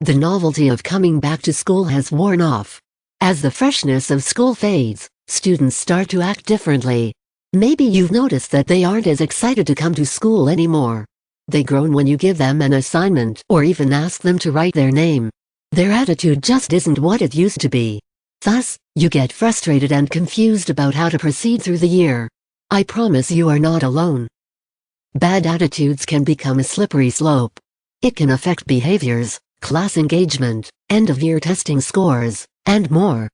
The novelty of coming back to school has worn off. As the freshness of school fades, students start to act differently. Maybe you've noticed that they aren't as excited to come to school anymore. They groan when you give them an assignment or even ask them to write their name. Their attitude just isn't what it used to be. Thus, you get frustrated and confused about how to proceed through the year. I promise you are not alone. Bad attitudes can become a slippery slope. It can affect behaviors, class engagement, end-of-year testing scores, and more.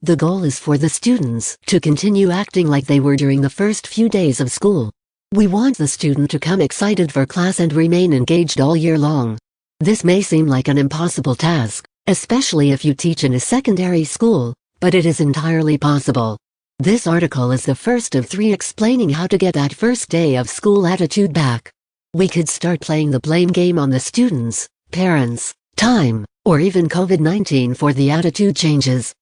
The goal is for the students to continue acting like they were during the first few days of school. We want the student to come excited for class and remain engaged all year long. This may seem like an impossible task, especially if you teach in a secondary school, but it is entirely possible. This article is the first of 3 explaining how to get that first day of school attitude back. We could start playing the blame game on the students, parents, time, or even COVID-19 for the attitude changes.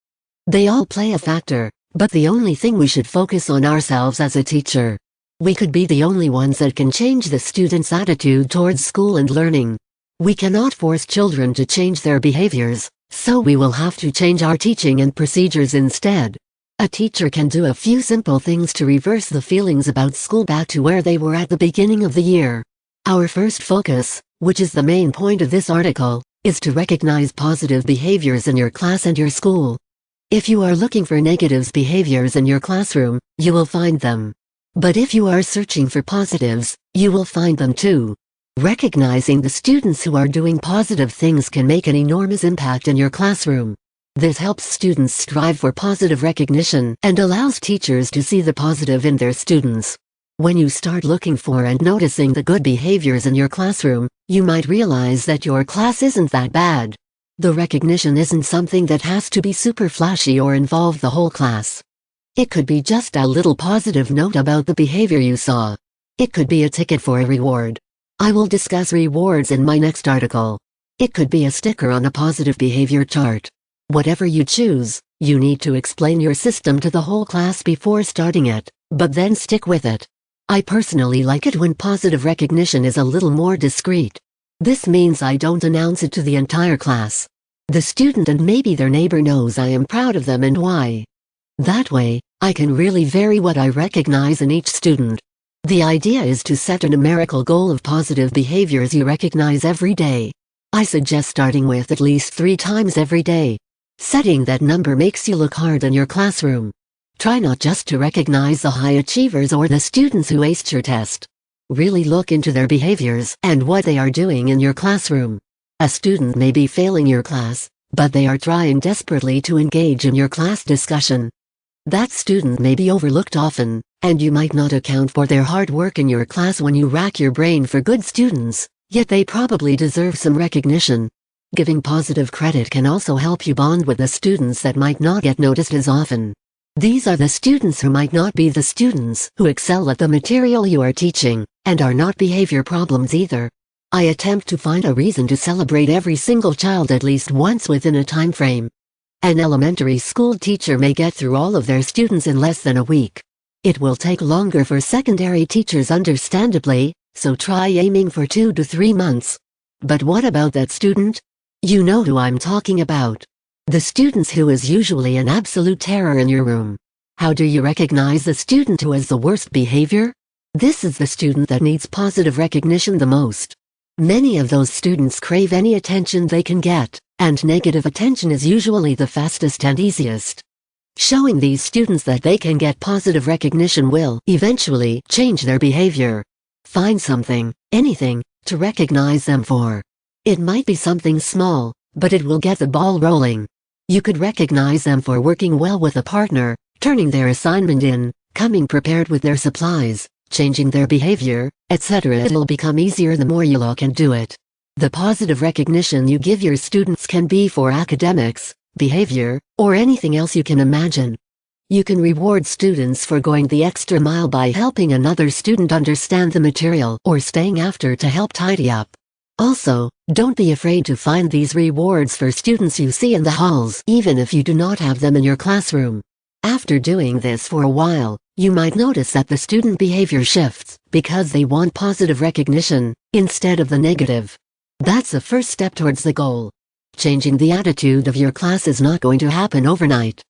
They all play a factor, but the only thing we should focus on ourselves as a teacher. We could be the only ones that can change the students' attitude towards school and learning. We cannot force children to change their behaviors, so we will have to change our teaching and procedures instead. A teacher can do a few simple things to reverse the feelings about school back to where they were at the beginning of the year. Our first focus, which is the main point of this article, is to recognize positive behaviors in your class and your school. If you are looking for negative behaviors in your classroom, you will find them. But if you are searching for positives, you will find them too. Recognizing the students who are doing positive things can make an enormous impact in your classroom. This helps students strive for positive recognition and allows teachers to see the positive in their students. When you start looking for and noticing the good behaviors in your classroom, you might realize that your class isn't that bad. The recognition isn't something that has to be super flashy or involve the whole class. It could be just a little positive note about the behavior you saw. It could be a ticket for a reward. I will discuss rewards in my next article. It could be a sticker on a positive behavior chart. Whatever you choose, you need to explain your system to the whole class before starting it, but then stick with it. I personally like it when positive recognition is a little more discreet. This means I don't announce it to the entire class. The student and maybe their neighbor knows I am proud of them and why. That way, I can really vary what I recognize in each student. The idea is to set a numerical goal of positive behaviors you recognize every day. I suggest starting with at least 3 times every day. Setting that number makes you look hard in your classroom. Try not just to recognize the high achievers or the students who aced your test. Really look into their behaviors and what they are doing in your classroom. A student may be failing your class, but they are trying desperately to engage in your class discussion. That student may be overlooked often, and you might not account for their hard work in your class when you rack your brain for good students, yet they probably deserve some recognition. Giving positive credit can also help you bond with the students that might not get noticed as often. These are the students who might not be the students who excel at the material you are teaching, and are not behavior problems either. I attempt to find a reason to celebrate every single child at least once within a time frame. An elementary school teacher may get through all of their students in less than a week. It will take longer for secondary teachers understandably, so try aiming for 2 to 3 months. But what about that student? You know who I'm talking about. The students who is usually an absolute terror in your room. How do you recognize the student who has the worst behavior? This is the student that needs positive recognition the most. Many of those students crave any attention they can get, and negative attention is usually the fastest and easiest. Showing these students that they can get positive recognition will eventually change their behavior. Find something, anything, to recognize them for. It might be something small, but it will get the ball rolling. You could recognize them for working well with a partner, turning their assignment in, coming prepared with their supplies, changing their behavior, etc. It'll become easier the more you look and do it. The positive recognition you give your students can be for academics, behavior, or anything else you can imagine. You can reward students for going the extra mile by helping another student understand the material or staying after to help tidy up. Also, don't be afraid to find these rewards for students you see in the halls, even if you do not have them in your classroom. After doing this for a while, you might notice that the student behavior shifts, because they want positive recognition, instead of the negative. That's the first step towards the goal. Changing the attitude of your class is not going to happen overnight.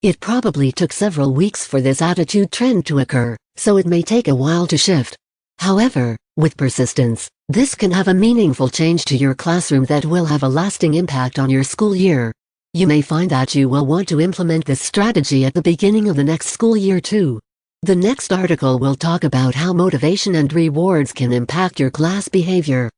It probably took several weeks for this attitude trend to occur, so it may take a while to shift. However, with persistence, this can have a meaningful change to your classroom that will have a lasting impact on your school year. You may find that you will want to implement this strategy at the beginning of the next school year too. The next article will talk about how motivation and rewards can impact your class behavior.